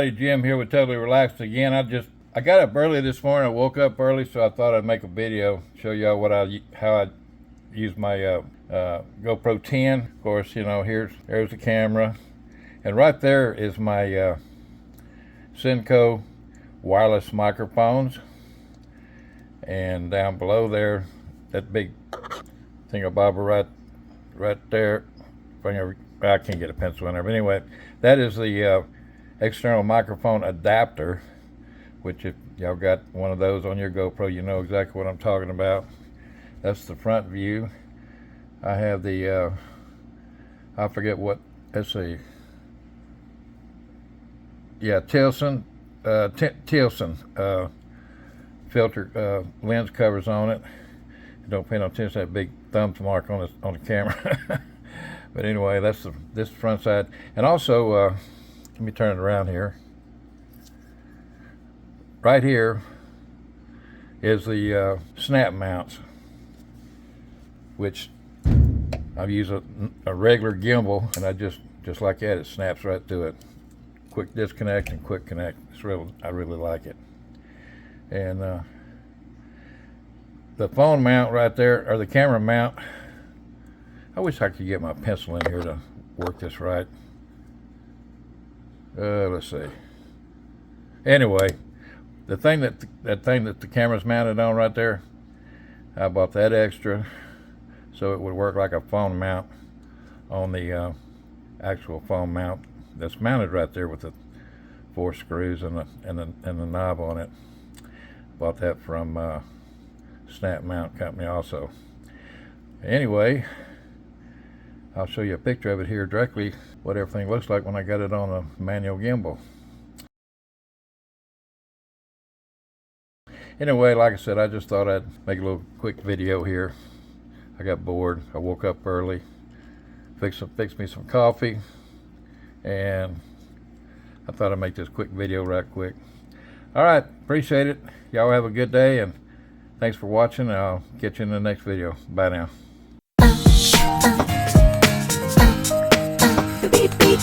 everybody, Jim here with Totally Relaxed again. I got up early this morning. I woke up early, so I thought I'd make a video, show y'all how I use my GoPro 10. Of course, you know, there's the camera, and right there is my SYNCO wireless microphones, and down below there, that big thingabobber right there. I can't get a pencil in there, but anyway, that is the external microphone adapter, which if y'all got one of those on your GoPro, you know exactly what I'm talking about. That's the front view. I have the, I forget what, let's see. Yeah, Telesin filter lens covers on it. Don't pay no attention to that big thumbs mark on the camera. But anyway, that's this front side. And also, let me turn it around here. Right here is the snap mounts, which I've used a regular gimbal, and I just like that, it snaps right to it. Quick disconnect and quick connect. I really like it. And the phone mount right there, or the camera mount, I wish I could get my pencil in here to work this right. Let's see. Anyway, the thing that the camera's mounted on right there, I bought that extra so it would work like a phone mount on the actual phone mount that's mounted right there with the 4 screws and the knob on it. Bought that from SNAPMOUNT company also. Anyway, I'll show you a picture of it here directly, what everything looks like when I got it on a manual gimbal. Anyway, like I said, I just thought I'd make a little quick video here. I got bored. I woke up early, fixed me some coffee, and I thought I'd make this quick video right quick. All right, appreciate it. Y'all have a good day, and thanks for watching. I'll get you in the next video. Bye now. Beep, beep.